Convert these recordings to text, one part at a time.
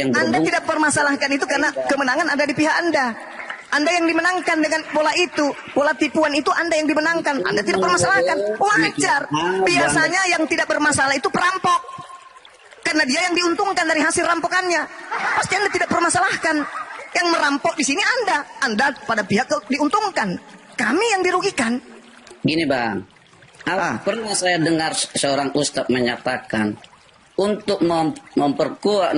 yang Anda berhubung. tidak permasalahkan itu karena kemenangan ada di pihak Anda. Anda yang dimenangkan dengan pola itu, pola tipuan itu Anda yang dimenangkan. Anda tidak permasalahkan. Wajar. Biasanya yang tidak bermasalah itu perampok. Karena dia yang diuntungkan dari hasil rampokannya. Pasti Anda tidak permasalahkan. Yang merampok di sini Anda. Anda pada pihak diuntungkan. Kami yang dirugikan. Gini bang, pernah saya dengar seorang ustadz menyatakan untuk memperkuat,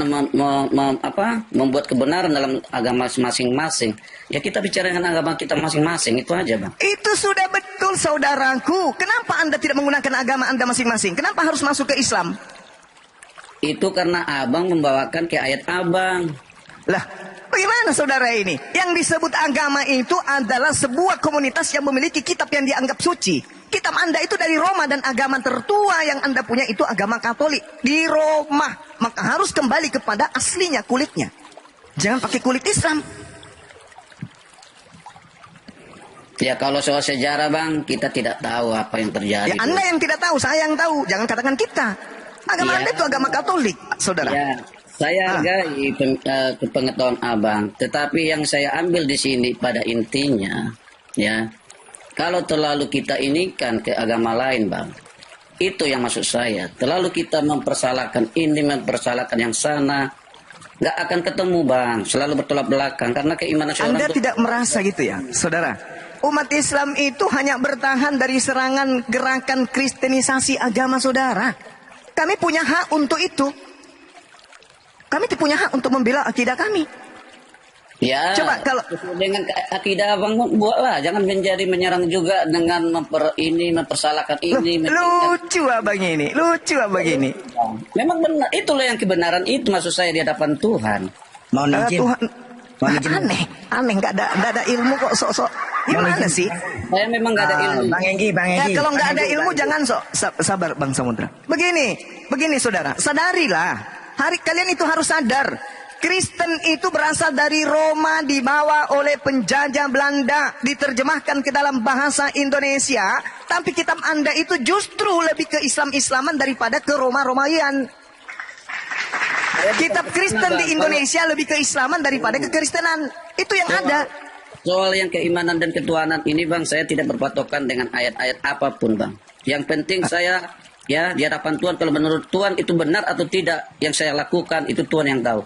membuat kebenaran dalam agama masing-masing, ya kita bicara dengan agama kita masing-masing, itu aja bang. Itu sudah betul saudaraku. Kenapa Anda tidak menggunakan agama Anda masing-masing? Kenapa harus masuk ke Islam? Itu karena abang membawakan ke ayat abang. Lah, bagaimana saudara ini? Yang disebut agama itu adalah sebuah komunitas yang memiliki kitab yang dianggap suci. Kitab Anda itu dari Roma dan agama tertua yang Anda punya itu agama Katolik di Roma. Maka harus kembali kepada aslinya, kulitnya. Jangan pakai kulit Islam. Ya kalau soal sejarah bang, kita tidak tahu apa yang terjadi. Ya Anda yang tidak tahu, saya yang tahu. Jangan katakan kita. Agama Anda itu agama Katolik, saudara. Ya, saya hargai pengetahuan abang. Tetapi yang saya ambil di sini pada intinya, ya, kalau terlalu kita inikan ke agama lain, bang, itu yang maksud saya. Terlalu kita mempersalahkan ini, mempersalahkan yang sana, nggak akan ketemu, bang. Selalu bertolak belakang karena keimanan seorang. Anda tidak merasa gitu ya, saudara? Umat Islam itu hanya bertahan dari serangan gerakan kristenisasi agama saudara. Kami punya hak untuk itu. Kami punya hak untuk membela akidah kami. Ya, coba kalau dengan akidah abang buatlah, jangan menjadi menyerang juga dengan mempersalahkan ini. Lucu abang ini, lucu abang ini. Memang benar, itulah yang kebenaran itu maksud saya di hadapan Tuhan. Mau Tuhan, aneh, nggak ada ilmu kok sok-sok. Gimana sih? Saya memang nggak ada ilmu. Bang Enggi. Ya, kalau nggak ada ilmu jangan sok. Sabar Bang Samudra. Begini saudara, sadarilah. Kalian itu harus sadar. Kristen itu berasal dari Roma, dibawa oleh penjajah Belanda, diterjemahkan ke dalam bahasa Indonesia. Tapi kitab Anda itu justru lebih ke Islam-Islaman daripada ke Roma-Romawian. Kitab Kristen di Indonesia lebih keislaman daripada kekristenan. Itu yang ada. Soal yang keimanan dan ketuhanan ini bang, saya tidak berpatokan dengan ayat-ayat apapun bang. Yang penting saya ya di hadapan Tuhan, kalau menurut Tuhan itu benar atau tidak yang saya lakukan, itu Tuhan yang tahu.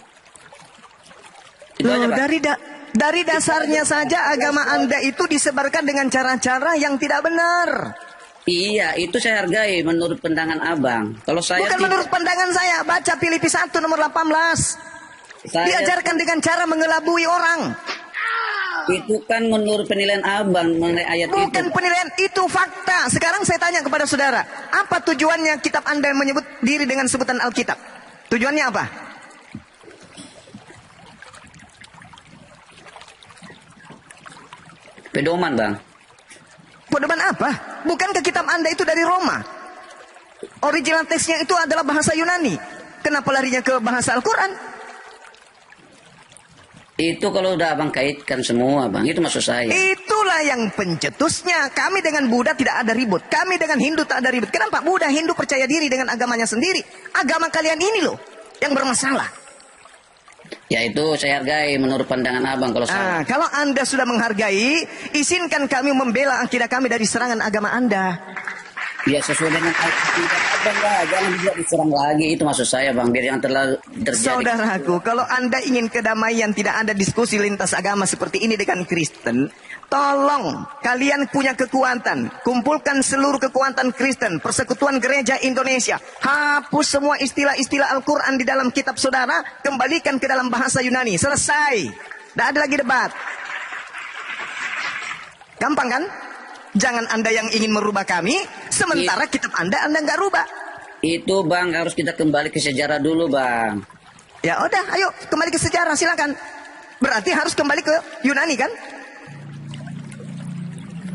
Itu aja, dari dasarnya saja agama Anda itu disebarkan dengan cara-cara yang tidak benar. Iya, itu saya hargai menurut pandangan abang. Kalau saya bukan menurut pandangan saya, baca Filipi 1 nomor 18. Diajarkan dengan cara mengelabui orang. Itu kan menurut penilaian abang mengenai ayat itu. Bukan penilaian, itu fakta. Sekarang saya tanya kepada saudara, apa tujuannya kitab Anda menyebut diri dengan sebutan Alkitab? Tujuannya apa? Pedoman bang. Pedoman apa? Bukankah kitab Anda itu dari Roma? Original teksnya itu adalah bahasa Yunani. Kenapa larinya ke bahasa Al-Quran? Itu kalau udah abang kaitkan semua bang, itu maksud saya. Itulah yang pencetusnya. Kami dengan Buddha tidak ada ribut. Kami dengan Hindu tak ada ribut. Kenapa? Buddha, Hindu percaya diri dengan agamanya sendiri. Agama kalian ini loh yang bermasalah. Ya itu saya hargai menurut pandangan abang kalau salah. Kalau Anda sudah menghargai, izinkan kami membela akidah kami dari serangan agama Anda. Ya sesuai dengan akidah abang lah, jangan juga diserang lagi, itu maksud saya bang, biar yang terlalu terjadi. Saudaraku, kalau Anda ingin kedamaian, tidak ada diskusi lintas agama seperti ini dengan Kristen, tolong kalian punya kekuatan, kumpulkan seluruh kekuatan Kristen, Persekutuan Gereja Indonesia, hapus semua istilah-istilah Al-Quran di dalam kitab saudara, kembalikan ke dalam bahasa Yunani, selesai. Tidak ada lagi debat. Gampang kan? Jangan Anda yang ingin merubah kami, sementara kitab Anda nggak rubah. Itu bang, harus kita kembali ke sejarah dulu bang. Ya udah, ayo kembali ke sejarah, silakan. Berarti harus kembali ke Yunani kan?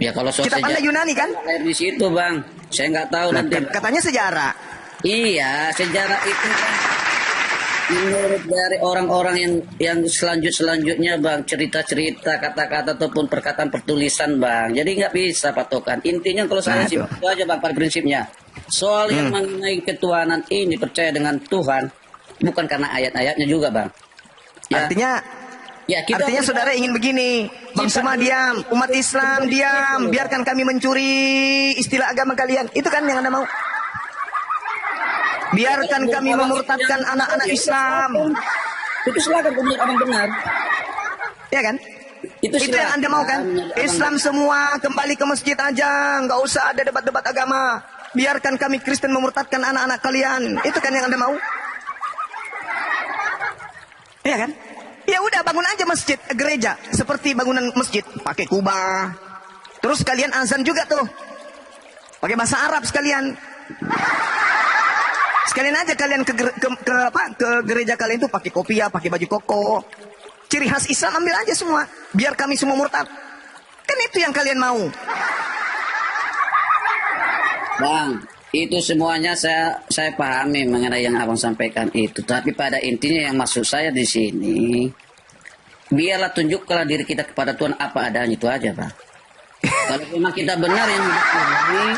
Ya kalau soal kitab Anda Yunani kan? Di situ bang, saya nggak tahu nanti. Katanya sejarah. Iya, sejarah itu kan menurut dari orang-orang yang selanjutnya bang, cerita-cerita, kata-kata ataupun perkataan pertulisan bang. Jadi nggak bisa patokan. Intinya kalau saya sih itu aja bang pada prinsipnya. Soal yang mengenai ketuhanan ini, percaya dengan Tuhan, bukan karena ayat-ayatnya juga, Bang. Ya, Artinya saudara ingin begini, Bang Suma diam, umat Islam diam, biarkan kami mencuri istilah agama kalian. Itu kan yang Anda mau? Biarkan kami memurtadkan anak-anak Islam. Itu silakan menurut abang benar. Ya kan? Itu yang Anda mau kan? Islam semua kembali ke masjid aja, nggak usah ada debat-debat agama. Biarkan kami Kristen memurtadkan anak-anak kalian. Itu kan yang Anda mau? Ya kan? Ya udah bangun aja masjid, gereja seperti bangunan masjid, pakai kubah. Terus kalian azan juga tuh. Pakai bahasa Arab sekalian. Sekalian aja kalian ke gereja kalian itu pakai kopiah, pakai baju koko. Ciri khas Islam ambil aja semua, biar kami semua murtad. Kan itu yang kalian mau. Bang, itu semuanya saya pahami mengenai yang abang sampaikan itu. Tapi pada intinya yang maksud saya di sini, biarlah tunjukkanlah diri kita kepada Tuhan apa adanya, itu aja, Bang. Kalau memang kita benar yang ini,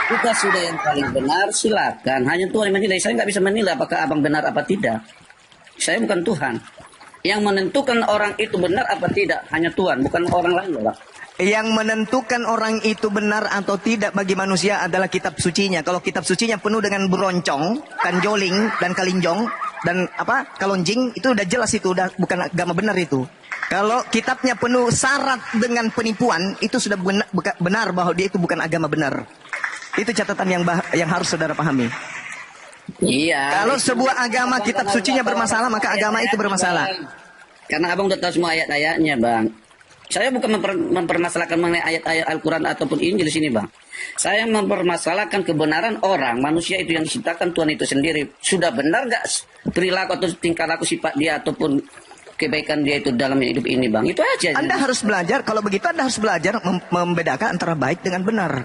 kita sudah yang paling benar, silakan. Hanya Tuhan yang menilai. Saya nggak bisa menilai apakah abang benar apa tidak. Saya bukan Tuhan. Yang menentukan orang itu benar apa tidak hanya Tuhan, bukan orang lain, Bang. Yang menentukan orang itu benar atau tidak bagi manusia adalah kitab sucinya. Kalau kitab sucinya penuh dengan beroncong, kanjoling, dan kalinjong, dan kalonjing, itu udah jelas, itu udah bukan agama benar itu. Kalau kitabnya penuh syarat dengan penipuan, itu sudah benar bahwa dia itu bukan agama benar. Itu catatan yang harus saudara pahami. Iya. Kalau sebuah agama kitab sucinya bermasalah, maka agama itu bermasalah. Karena abang udah tahu semua ayat-ayatnya, Bang. Saya bukan mempermasalahkan mengenai ayat-ayat Al-Quran ataupun Injil di sini, Bang. Saya mempermasalahkan kebenaran orang, manusia itu yang diciptakan Tuhan itu sendiri. Sudah benar nggak perilaku atau tingkah laku sifat dia ataupun kebaikan dia itu dalam hidup ini, Bang? Itu aja. Anda harus belajar, kalau begitu Anda harus belajar membedakan antara baik dengan benar.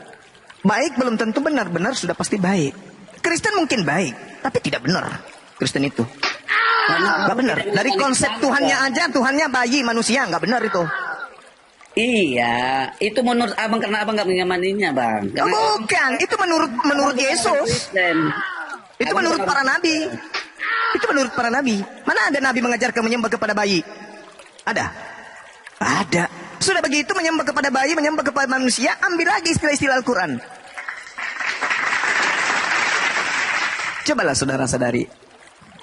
Baik belum tentu benar, benar sudah pasti baik. Kristen mungkin baik, tapi tidak benar. Kristen itu nggak benar. Dari konsep Tuhannya aja, Tuhannya bayi manusia, nggak benar itu. Iya, itu menurut abang karena abang nggak menyamaninya, Bang. Bukan, itu menurut Yesus. Itu menurut para nabi. Itu menurut para nabi. Mana ada nabi mengajarkan menyembah kepada bayi? Ada? Ada. Sudah begitu menyembah kepada bayi, menyembah kepada manusia, ambil lagi istilah-istilah Al-Quran. Cobalah saudara-saudari,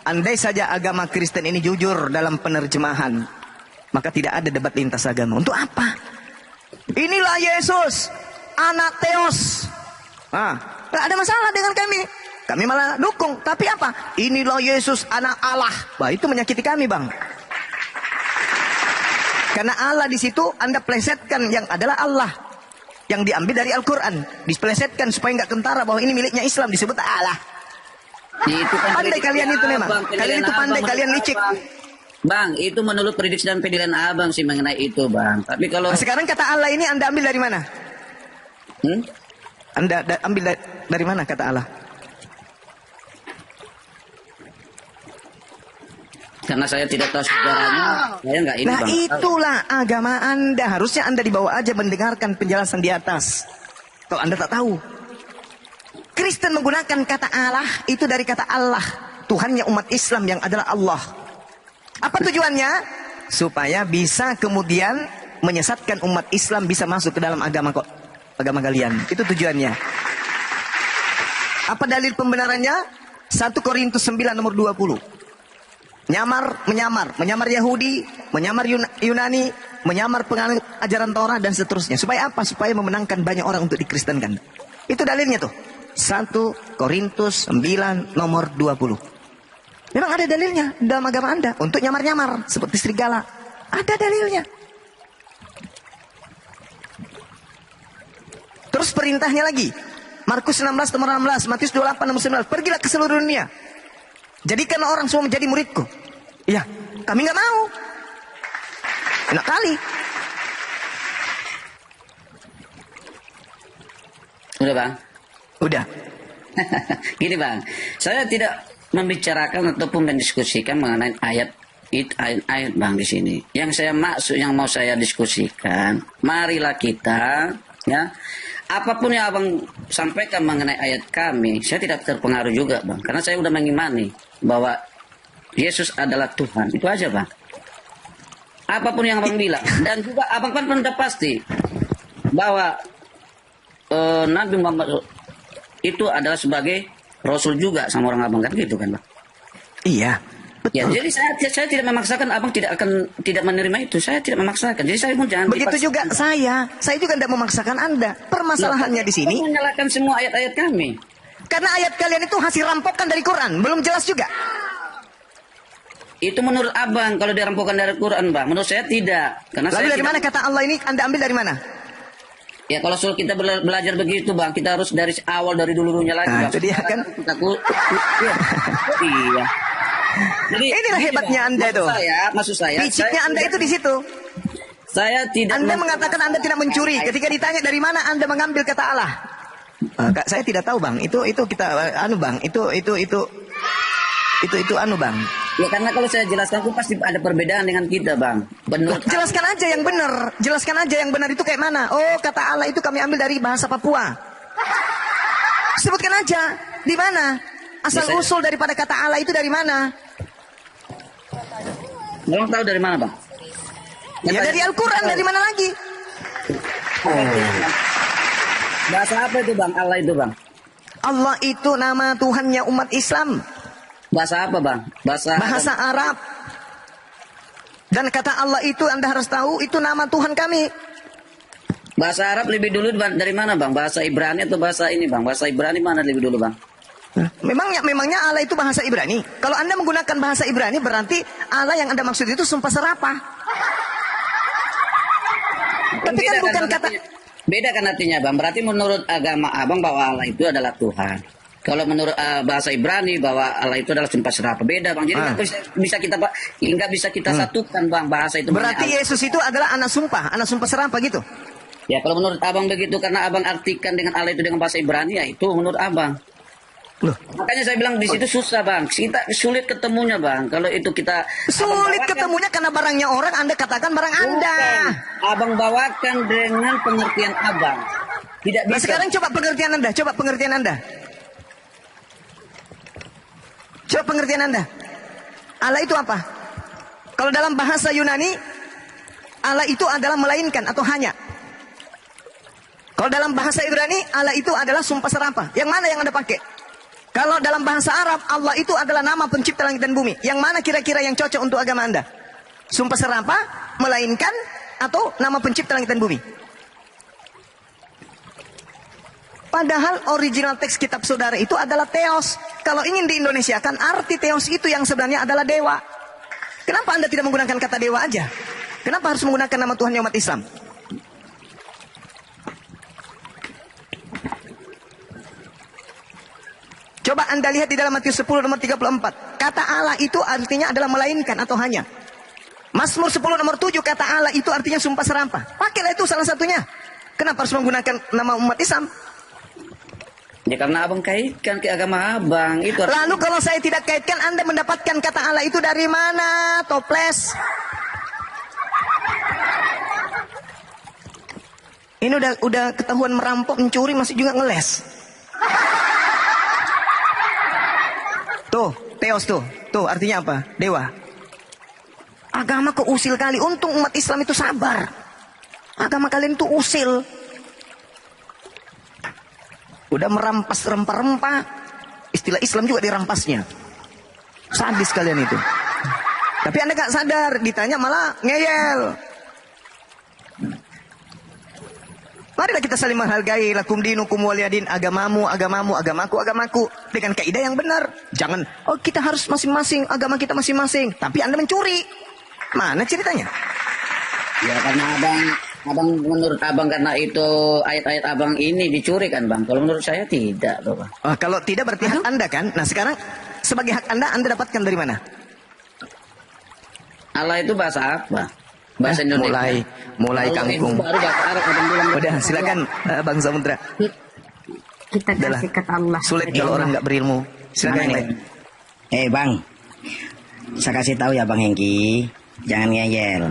andai saja agama Kristen ini jujur dalam penerjemahan, maka tidak ada debat lintas agama. Untuk apa? Inilah Yesus, anak Theos. Gak ada masalah dengan kami. Kami malah dukung. Tapi apa? Inilah Yesus, anak Allah. Wah, itu menyakiti kami, Bang. Karena Allah di situ Anda plesetkan yang adalah Allah. Yang diambil dari Al-Quran. Diplesetkan supaya nggak kentara bahwa ini miliknya Islam, disebut Allah. Itu kan pandai kalian itu memang. Kalian itu pandai, kalian licik. Bang, itu menurut prediksi dan penilaian abang sih mengenai itu, Bang. Tapi kalau sekarang kata Allah ini Anda ambil dari mana? Anda ambil dari mana kata Allah? Karena saya tidak tahu sejarahnya, saya nggak ini, Nah, Bang. itulah agama Anda. Harusnya Anda dibawa aja mendengarkan penjelasan di atas. Kalau Anda tak tahu. Kristen menggunakan kata Allah itu dari kata Allah. Tuhannya umat Islam yang adalah Allah. Apa tujuannya? Supaya bisa kemudian menyesatkan umat Islam bisa masuk ke dalam agama kalian. Itu tujuannya. Apa dalil pembenarannya? 1 Korintus 9 nomor 20. Menyamar Yahudi, menyamar Yunani, menyamar penganut ajaran Torah dan seterusnya. Supaya apa? Supaya memenangkan banyak orang untuk dikristenkan. Itu dalilnya tuh. 1 Korintus 9 nomor 20. Memang ada dalilnya dalam agama Anda untuk nyamar-nyamar seperti serigala. Ada dalilnya. Terus perintahnya lagi. Markus 16 nomor 16, Matius 28 nomor 19. Pergilah ke seluruh dunia. Jadikan orang semua menjadi muridku. Iya, kami nggak mau. Enak kali. Udah, Bang. Udah. Gini, Bang. Saya tidak membicarakan ataupun mendiskusikan mengenai ayat-ayat, Bang, di sini. Yang saya maksud, yang mau saya diskusikan, marilah kita, ya, apapun yang abang sampaikan mengenai ayat kami, saya tidak terpengaruh juga, Bang. Karena saya udah mengimani bahwa Yesus adalah Tuhan. Itu aja bang. Apapun yang abang bilang. Dan juga abang kan sudah pasti bahwa Nabi Muhammad itu adalah sebagai Rasul juga sama orang abang kan gitu kan bang. Iya. Ya, Betul. jadi saya tidak memaksakan, abang tidak menerima itu. Saya tidak memaksakan. Jadi saya pun jangan Begitu juga dipaksakan. saya juga tidak memaksakan Anda. Permasalahannya di sini, menyalahkan semua ayat-ayat kami. karena ayat kalian itu hasil rampokan dari Quran, belum jelas juga. Itu menurut abang kalau dirampokkan dari Quran bang. Menurut saya tidak. Karena Lalu saya dari tidak- mana kata Allah ini Anda ambil dari mana? Ya kalau soal kita belajar begitu bang, kita harus dari awal dari dulunya lagi. Nah, Bang. itu dia kan. Iya. Iya. Jadi Inilah hebatnya Anda itu. Maksud saya. Piciknya Anda itu di situ. Saya tidak. Anda mengatakan Anda tidak mencuri. Ketika ditanya dari mana Anda mengambil kata Allah? Kak, saya tidak tahu bang. Itu kita bang. Itu bang. Ya karena kalau saya jelaskan itu pasti ada perbedaan dengan kita bang. Benar. Jelaskan aja yang benar. Jelaskan aja yang benar itu kayak mana. Oh, kata Allah itu kami ambil dari bahasa Papua. Sebutkan aja di mana. Asal Ya, usul daripada kata Allah itu dari mana? Belum tahu dari mana bang? Ya dari Al-Quran, dari mana lagi? Bahasa apa itu bang? Allah itu bang. Allah itu nama Tuhannya umat Islam. Bahasa apa bang? Bahasa Arab. Dan kata Allah itu Anda harus tahu itu nama Tuhan kami. Bahasa Arab lebih dulu dari mana bang? Bahasa Ibrani atau bahasa ini bang? Bahasa Ibrani mana lebih dulu bang? Memangnya Allah itu bahasa Ibrani. Kalau Anda menggunakan bahasa Ibrani berarti Allah yang Anda maksud itu sumpah serapah. Tapi kan bukan kata. Beda kan artinya bang. Berarti menurut agama abang bahwa Allah itu adalah Tuhan. Kalau menurut bahasa Ibrani bahwa Allah itu adalah sumpah serapah, beda bang. Jadi nggak bisa kita satukan bang bahasa itu. Berarti Yesus itu adalah anak sumpah serapah gitu. Ya kalau menurut abang begitu karena abang artikan dengan Allah itu dengan bahasa Ibrani ya itu menurut abang. Loh. Makanya saya bilang di situ susah bang. Kita sulit ketemunya bang. Kalau itu kita sulit ketemunya karena barangnya orang, Anda katakan barang Anda. Abang bawakan dengan pengertian abang. Tidak bisa. Nah, sekarang coba pengertian Anda. Coba pengertian Anda. Allah itu apa? Kalau dalam bahasa Yunani, Allah itu adalah melainkan atau hanya. Kalau dalam bahasa Ibrani, Allah itu adalah sumpah serapah. Yang mana yang Anda pakai? Kalau dalam bahasa Arab, Allah itu adalah nama pencipta langit dan bumi. Yang mana kira-kira yang cocok untuk agama Anda? Sumpah serapah, melainkan, atau nama pencipta langit dan bumi? Padahal original teks kitab saudara itu adalah Theos. Kalau ingin diindonesiakan, arti Theos itu yang sebenarnya adalah dewa. Kenapa Anda tidak menggunakan kata dewa aja? Kenapa harus menggunakan nama Tuhan umat Islam? Coba Anda lihat di dalam Matius 10 nomor 34. Kata Allah itu artinya adalah melainkan atau hanya. Mazmur 10 nomor 7 kata Allah itu artinya sumpah serapah. Pakailah itu salah satunya. Kenapa harus menggunakan nama umat Islam? Ya karena abang kaitkan ke agama abang itu. Lalu kalau saya tidak kaitkan, Anda mendapatkan kata Allah itu dari mana? Toples. Ini udah ketahuan merampok, mencuri, masih juga ngeles. Tuh, Theos tuh. Tuh artinya apa? Dewa. Agama kok usil kali. Untung umat Islam itu sabar. Agama kalian itu usil. Udah merampas rempah-rempah. Istilah Islam juga dirampasnya. Sadis kalian itu. Tapi Anda gak sadar. Ditanya malah ngeyel. Marilah kita saling menghargai. Lakum dinukum waliyadin. Agamamu, agamaku. Dengan kaidah yang benar. Jangan, oh kita harus masing-masing. Agama kita masing-masing. Tapi Anda mencuri. Mana ceritanya? Ya karena abang menurut abang karena itu ayat-ayat abang ini dicuri kan bang. Kalau menurut saya tidak loh bang. Kalau tidak berarti hak Anda kan. Nah sekarang sebagai hak Anda dapatkan dari mana? Allah itu bahasa apa? Bahasa Indonesia. Mulai Kalau kangkung. itu baru bahasa Arab abang bilang. Udah silakan Bang Samudra. Kita kasih kata Allah. Sulit kalau orang nggak berilmu. Silakan. Bang, saya kasih tahu ya Bang Hengki, jangan ngeyel.